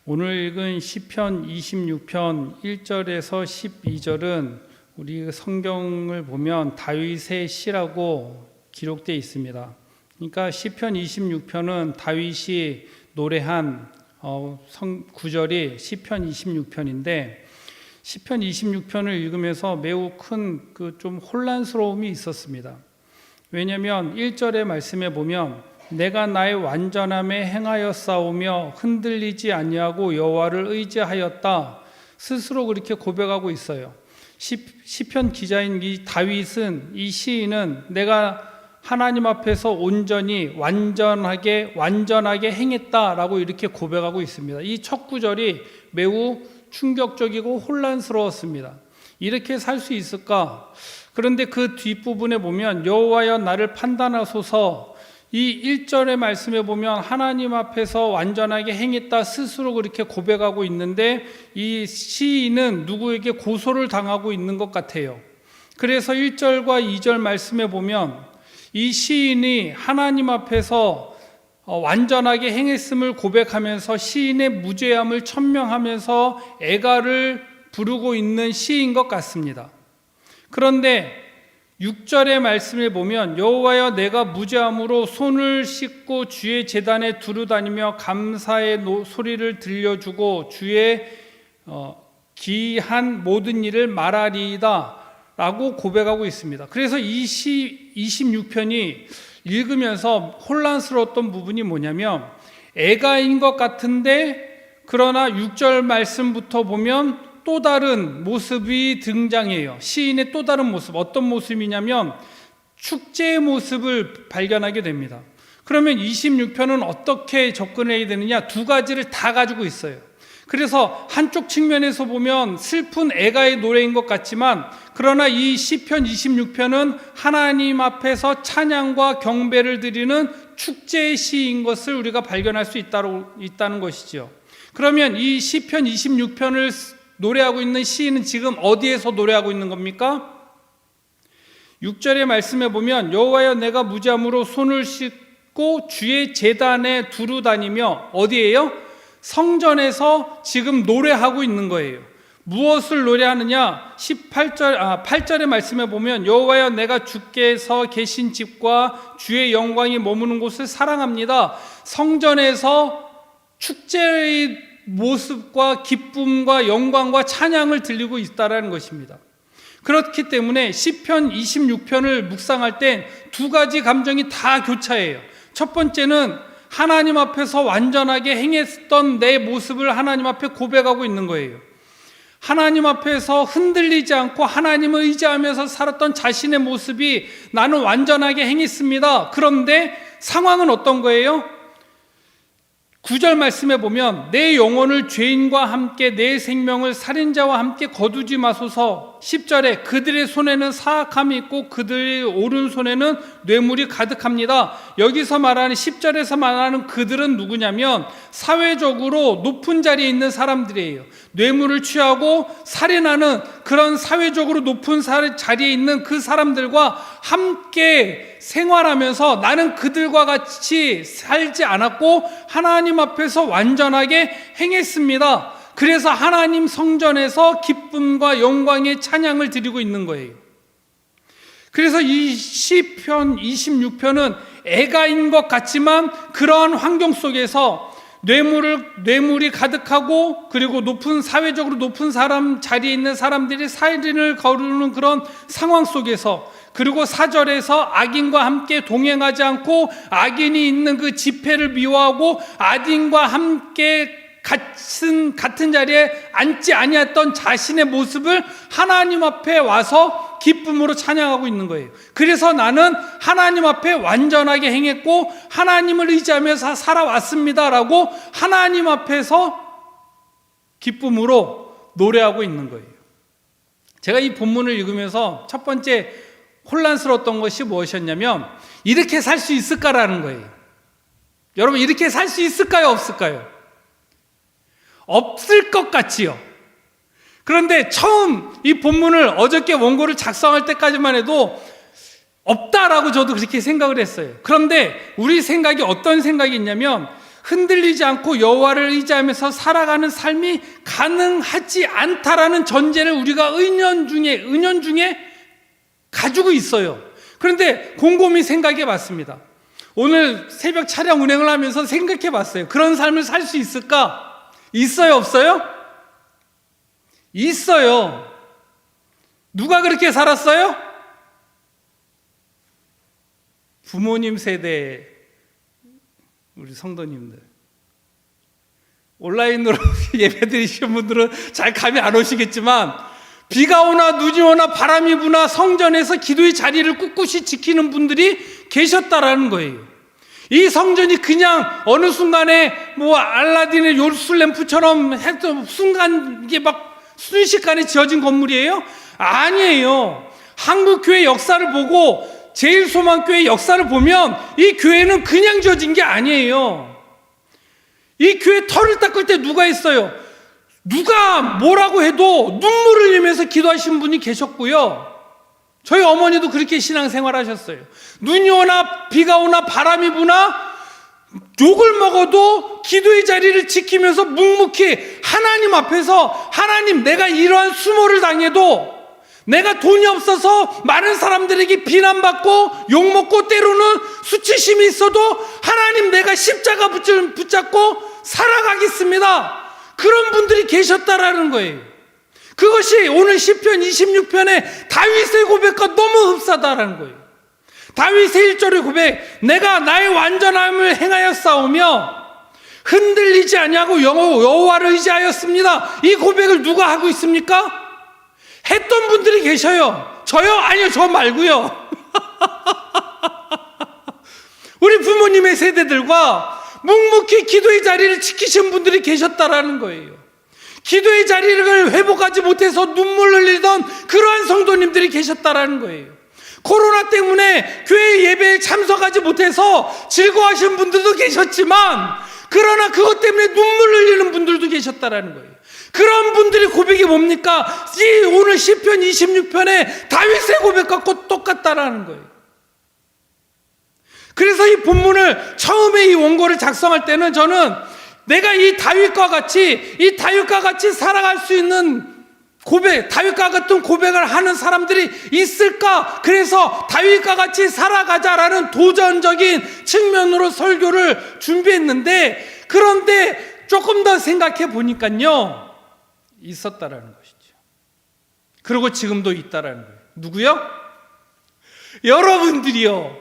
오늘 읽은 시편 26편 1절에서 12절은 우리 성경을 보면 다윗의 시라고 기록되어 있습니다. 그러니까 시편 26편은 다윗이 노래한 구절이 시편 26편인데 시편 26편을 읽으면서 매우 큰 좀 혼란스러움이 있었습니다. 왜냐하면 1절의 말씀에 보면 내가 나의 완전함에 행하여 싸우며 흔들리지 아니하고 여호와를 의지하였다 스스로 그렇게 고백하고 있어요. 시편 기자인 이 다윗은, 이 시인은 내가 하나님 앞에서 온전히 완전하게 행했다라고 이렇게 고백하고 있습니다. 이 첫 구절이 매우 충격적이고 혼란스러웠습니다. 이렇게 살 수 있을까? 그런데 그 뒷부분에 보면 여호와여 나를 판단하소서, 이 1절의 말씀에 보면 하나님 앞에서 완전하게 행했다 스스로 그렇게 고백하고 있는데 이 시인은 누구에게 고소를 당하고 있는 것 같아요. 그래서 1절과 2절 말씀에 보면 이 시인이 하나님 앞에서 완전하게 행했음을 고백하면서 시인의 무죄함을 천명하면서 애가를 부르고 있는 시인 것 같습니다. 그런데 6절의 말씀에 보면 여호와여 내가 무죄함으로 손을 씻고 주의 제단에 두루 다니며 감사의 소리를 들려주고 주의 기한 모든 일을 말하리이다 라고 고백하고 있습니다. 그래서 이 시 26편이 읽으면서 혼란스러웠던 부분이 뭐냐면 애가인 것 같은데 그러나 6절 말씀부터 보면 또 다른 모습이 등장해요. 시인의 또 다른 모습, 어떤 모습이냐면 축제의 모습을 발견하게 됩니다. 그러면 26편은 어떻게 접근해야 되느냐? 두 가지를 다 가지고 있어요. 그래서 한쪽 측면에서 보면 슬픈 애가의 노래인 것 같지만 그러나 이 시편 26편은 하나님 앞에서 찬양과 경배를 드리는 축제의 시인 것을 우리가 발견할 수 있다는 것이죠. 그러면 이 시편 26편을 노래하고 있는 시인은 지금 어디에서 노래하고 있는 겁니까? 6절의 말씀에 보면 여호와여 내가 무죄함으로 손을 씻고 주의 제단에 두루 다니며 어디예요? 성전에서 지금 노래하고 있는 거예요. 무엇을 노래하느냐? 8절의 말씀에 보면 여호와여 내가 주께서 계신 집과 주의 영광이 머무는 곳을 사랑합니다. 성전에서 축제의 모습과 기쁨과 영광과 찬양을 들리고 있다는 것입니다. 그렇기 때문에 시편 26편을 묵상할 때 두 가지 감정이 다 교차해요. 첫 번째는 하나님 앞에서 완전하게 행했던 내 모습을 하나님 앞에 고백하고 있는 거예요. 하나님 앞에서 흔들리지 않고 하나님을 의지하면서 살았던 자신의 모습이 나는 완전하게 행했습니다. 그런데 상황은 어떤 거예요? 9절 말씀에 보면 내 영혼을 죄인과 함께 내 생명을 살인자와 함께 거두지 마소서. 10절에 그들의 손에는 사악함이 있고 그들의 오른손에는 뇌물이 가득합니다. 여기서 말하는 10절에서 말하는 그들은 누구냐면 사회적으로 높은 자리에 있는 사람들이에요. 뇌물을 취하고 살인하는 그런 사회적으로 높은 자리에 있는 그 사람들과 함께 생활하면서 나는 그들과 같이 살지 않았고 하나님 앞에서 완전하게 행했습니다. 그래서 하나님 성전에서 기쁨과 영광의 찬양을 드리고 있는 거예요. 그래서 이 시편 26편은 애가인 것 같지만 그러한 환경 속에서 뇌물이 가득하고 그리고 사회적으로 높은 사람 자리에 있는 사람들이 살인을 거르는 그런 상황 속에서 그리고 4절에서 악인과 함께 동행하지 않고 악인이 있는 그 집회를 미워하고 악인과 함께 같은 자리에 앉지 아니했던 자신의 모습을 하나님 앞에 와서 기쁨으로 찬양하고 있는 거예요. 그래서 나는 하나님 앞에 완전하게 행했고 하나님을 의지하면서 살아왔습니다라고 하나님 앞에서 기쁨으로 노래하고 있는 거예요. 제가 이 본문을 읽으면서 첫 번째 혼란스러웠던 것이 무엇이었냐면 이렇게 살 수 있을까라는 거예요. 여러분 이렇게 살 수 있을까요? 없을까요? 없을 것 같지요. 그런데 처음 이 본문을 어저께 원고를 작성할 때까지만 해도 없다라고 저도 그렇게 생각을 했어요. 그런데 우리 생각이 어떤 생각이 있냐면 흔들리지 않고 여호와를 의지하면서 살아가는 삶이 가능하지 않다라는 전제를 우리가 은연중에 가지고 있어요. 그런데 곰곰이 생각해 봤습니다. 오늘 새벽 차량 운행을 하면서 생각해 봤어요. 그런 삶을 살 수 있을까? 있어요, 없어요? 있어요. 누가 그렇게 살았어요? 부모님 세대 우리 성도님들. 온라인으로 예배 드리시는 분들은 잘 감이 안 오시겠지만, 비가 오나 눈이 오나 바람이 부나 성전에서 기도의 자리를 꿋꿋이 지키는 분들이 계셨다라는 거예요. 이 성전이 그냥 어느 순간에 알라딘의 요술램프처럼 했던 순간, 이게 막 순식간에 지어진 건물이에요? 아니에요. 한국교회 역사를 보고 제일소망교회 역사를 보면 이 교회는 그냥 지어진 게 아니에요. 이 교회 털을 닦을 때 누가 했어요? 누가 뭐라고 해도 눈물을 흘리면서 기도하신 분이 계셨고요. 저희 어머니도 그렇게 신앙생활 하셨어요. 눈이 오나 비가 오나 바람이 부나 욕을 먹어도 기도의 자리를 지키면서 묵묵히 하나님 앞에서, 하나님, 내가 이러한 수모를 당해도, 내가 돈이 없어서 많은 사람들에게 비난받고 욕먹고 때로는 수치심이 있어도 하나님, 내가 십자가 붙잡고 살아가겠습니다. 그런 분들이 계셨다라는 거예요. 그것이 오늘 시편 26편의 다윗의 고백과 너무 흡사하다라는 거예요. 다윗의 1절의 고백, 내가 나의 완전함을 행하여 싸우며 흔들리지 아니하고 여호와를 의지하였습니다. 이 고백을 누가 하고 있습니까? 했던 분들이 계셔요. 저요? 아니요, 저 말고요. 우리 부모님의 세대들과 묵묵히 기도의 자리를 지키신 분들이 계셨다라는 거예요. 기도의 자리를 회복하지 못해서 눈물 흘리던 그러한 성도님들이 계셨다라는 거예요. 코로나 때문에 교회 예배에 참석하지 못해서 즐거워하신 분들도 계셨지만, 그러나 그것 때문에 눈물 흘리는 분들도 계셨다라는 거예요. 그런 분들의 고백이 뭡니까? 이 오늘 시편 26편의 다윗의 고백과 똑같다라는 거예요. 그래서 이 본문을 처음에 이 원고를 작성할 때는 저는 내가 이 다윗과 같이 살아갈 수 있는 고백, 다윗과 같은 고백을 하는 사람들이 있을까? 그래서 다윗과 같이 살아가자라는 도전적인 측면으로 설교를 준비했는데, 그런데 조금 더 생각해 보니까요, 있었다라는 것이죠. 그리고 지금도 있다라는 거예요. 누구요? 여러분들이요.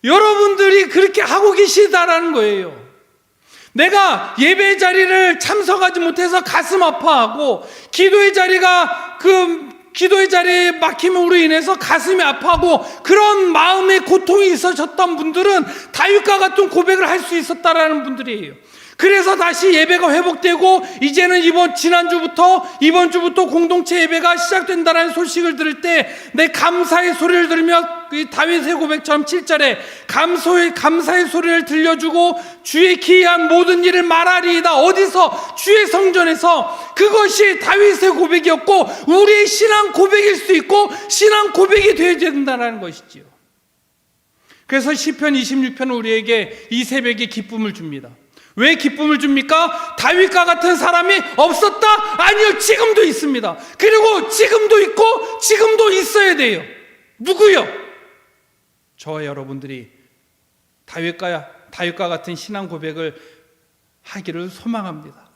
여러분들이 그렇게 하고 계시다라는 거예요. 내가 예배 자리를 참석하지 못해서 가슴 아파하고, 기도의 자리에 막힘으로 인해서 가슴이 아파하고, 그런 마음의 고통이 있으셨던 분들은 다윗과 같은 고백을 할 수 있었다라는 분들이에요. 그래서 다시 예배가 회복되고, 이제는 이번 주부터 공동체 예배가 시작된다는 소식을 들을 때 내 감사의 소리를 들으며, 이 다윗의 고백처럼 7절에 감사의 소리를 들려주고 주의 기이한 모든 일을 말하리이다. 어디서? 주의 성전에서. 그것이 다윗의 고백이었고, 우리의 신앙 고백일 수 있고 신앙 고백이 되어야 된다는 것이지요. 그래서 시편 26편은 우리에게 이 새벽에 기쁨을 줍니다. 왜 기쁨을 줍니까? 다윗과 같은 사람이 없었다? 아니요, 지금도 있습니다. 그리고 지금도 있고 지금도 있어야 돼요. 누구요? 저와 여러분들이 다윗과 같은 신앙 고백을 하기를 소망합니다.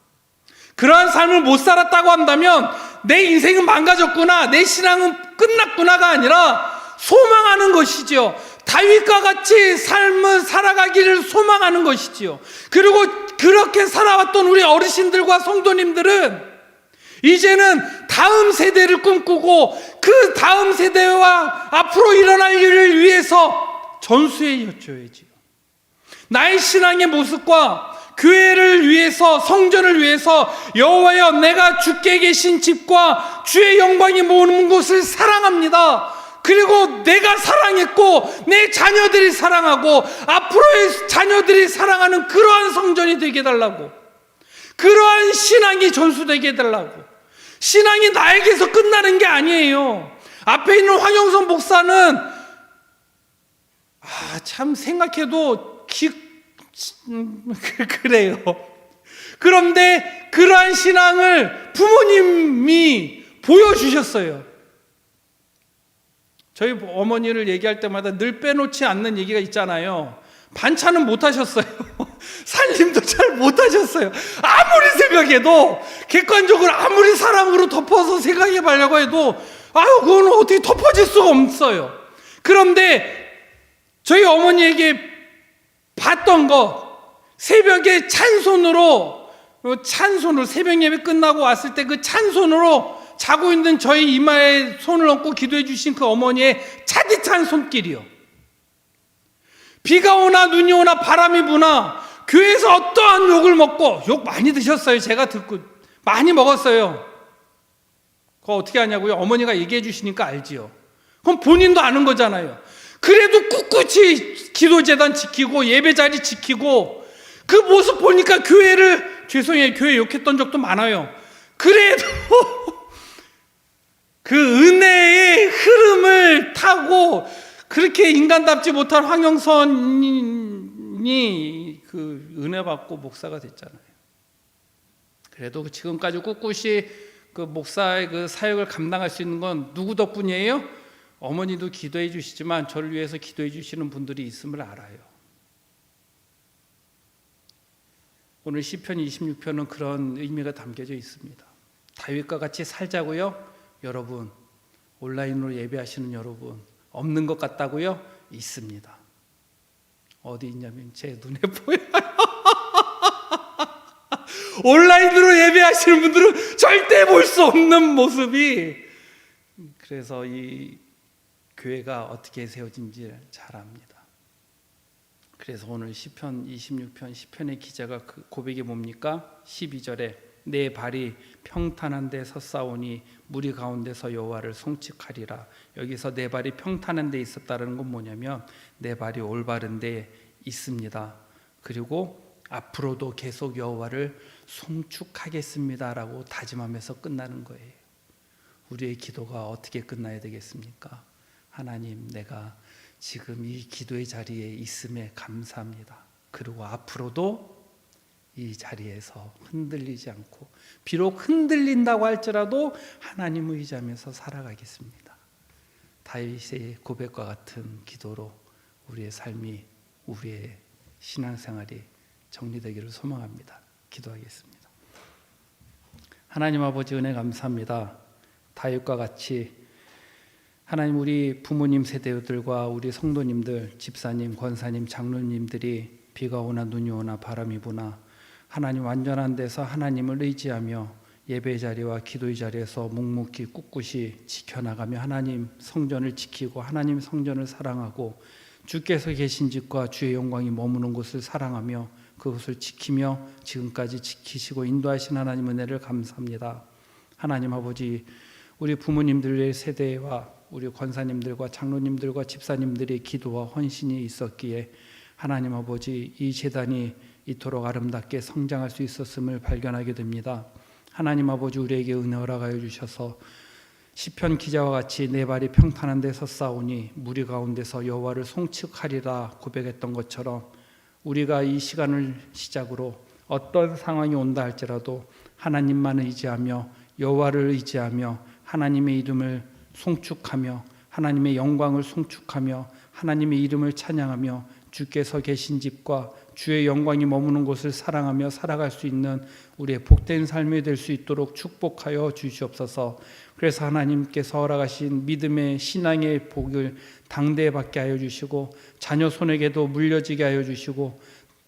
그러한 삶을 못 살았다고 한다면 내 인생은 망가졌구나, 내 신앙은 끝났구나가 아니라 소망하는 것이지요. 다윗과 같이 삶을 살아가기를 소망하는 것이지요. 그리고 그렇게 살아왔던 우리 어르신들과 성도님들은 이제는 다음 세대를 꿈꾸고, 그 다음 세대와 앞으로 일어날 일을 위해서 전수해 여쭤야지요. 나의 신앙의 모습과 교회를 위해서, 성전을 위해서, 여호와여, 내가 주께 계신 집과 주의 영광이 모으는 곳을 사랑합니다. 그리고 내가 사랑했고 내 자녀들이 사랑하고 앞으로의 자녀들이 사랑하는 그러한 성전이 되게 해달라고, 그러한 신앙이 전수되게 해달라고. 신앙이 나에게서 끝나는 게 아니에요. 앞에 있는 황영선 목사는 참 생각해도 그래요. 그런데 그러한 신앙을 부모님이 보여주셨어요. 저희 어머니를 얘기할 때마다 늘 빼놓지 않는 얘기가 있잖아요. 반찬은 못하셨어요. 살림도 잘 못하셨어요. 아무리 생각해도, 객관적으로 아무리 사랑으로 덮어서 생각해 보려고 해도 그건 어떻게 덮어질 수가 없어요. 그런데 저희 어머니에게 봤던 것, 새벽에 찬손으로 새벽 예배 끝나고 왔을 때 그 찬손으로 자고 있는 저희 이마에 손을 얹고 기도해 주신 그 어머니의 차디찬 손길이요. 비가 오나 눈이 오나 바람이 부나 교회에서 어떠한 욕을 먹고, 욕 많이 드셨어요. 제가 듣고 많이 먹었어요. 그거 어떻게 하냐고요? 어머니가 얘기해 주시니까 알지요. 그럼 본인도 아는 거잖아요. 그래도 꿋꿋이 기도재단 지키고 예배 자리 지키고, 그 모습 보니까 죄송해요, 교회 욕했던 적도 많아요. 그래도 그 은혜의 흐름을 타고 그렇게 인간답지 못한 황영선이 그 은혜 받고 목사가 됐잖아요. 그래도 지금까지 꿋꿋이 그 목사의 그 사역을 감당할 수 있는 건 누구 덕분이에요? 어머니도 기도해 주시지만 저를 위해서 기도해 주시는 분들이 있음을 알아요. 오늘 시편 26편은 그런 의미가 담겨져 있습니다. 다윗과 같이 살자고요? 여러분, 온라인으로 예배하시는 여러분, 없는 것 같다고요? 있습니다. 어디 있냐면 제 눈에 보여요. 온라인으로 예배하시는 분들은 절대 볼 수 없는 모습이, 그래서 이 교회가 어떻게 세워진지 잘 압니다. 그래서 오늘 시편 26편 시편의 기자가 그 고백이 뭡니까? 12절에 내 발이 평탄한 데 섰사오니 무리 가운데서 여호와를 송축하리라. 여기서 내 발이 평탄한 데 있었다는 건 뭐냐면 내 발이 올바른 데 있습니다. 그리고 앞으로도 계속 여호와를 송축하겠습니다라고 다짐하면서 끝나는 거예요. 우리의 기도가 어떻게 끝나야 되겠습니까? 하나님, 내가 지금 이 기도의 자리에 있음에 감사합니다. 그리고 앞으로도 이 자리에서 흔들리지 않고, 비록 흔들린다고 할지라도 하나님을 의지하면서 살아가겠습니다. 다윗의 고백과 같은 기도로 우리의 삶이, 우리의 신앙생활이 정리되기를 소망합니다. 기도하겠습니다. 하나님 아버지, 은혜 감사합니다. 다윗과 같이 하나님, 우리 부모님 세대들과 우리 성도님들, 집사님, 권사님, 장로님들이 비가 오나 눈이 오나 바람이 부나 하나님 완전한 데서 하나님을 의지하며 예배 자리와 기도의 자리에서 묵묵히 꿋꿋이 지켜나가며 하나님 성전을 지키고 하나님 성전을 사랑하고 주께서 계신 집과 주의 영광이 머무는 곳을 사랑하며 그것을 지키며 지금까지 지키시고 인도하신 하나님 은혜를 감사합니다. 하나님 아버지, 우리 부모님들의 세대와 우리 권사님들과 장로님들과 집사님들의 기도와 헌신이 있었기에 하나님 아버지, 이 제단이 이토록 아름답게 성장할 수 있었음을 발견하게 됩니다. 하나님 아버지, 우리에게 은혜 허락하여 주셔서 시편 기자와 같이 내 발이 평탄한 데 섰사오니 무리 가운데서 여호와를 송축하리라 고백했던 것처럼 우리가 이 시간을 시작으로 어떤 상황이 온다 할지라도 하나님만 의지하며 여호와를 의지하며 하나님의 이름을 송축하며 하나님의 영광을 송축하며 하나님의 이름을 찬양하며 주께서 계신 집과 주의 영광이 머무는 곳을 사랑하며 살아갈 수 있는 우리의 복된 삶이 될 수 있도록 축복하여 주시옵소서. 그래서 하나님께서 허락하신 믿음의 신앙의 복을 당대받게 하여 주시고 자녀 손에게도 물려지게 하여 주시고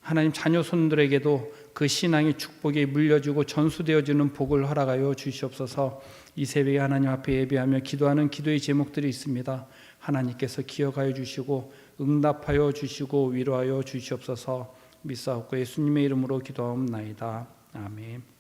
하나님 자녀 손들에게도 그 신앙의 축복이 물려주고 전수되어지는 복을 허락하여 주시옵소서. 이 새벽에 하나님 앞에 예배하며 기도하는 기도의 제목들이 있습니다. 하나님께서 기억하여 주시고 응답하여 주시고 위로하여 주시옵소서. 믿사옵고 예수님의 이름으로 기도하옵나이다. 아멘.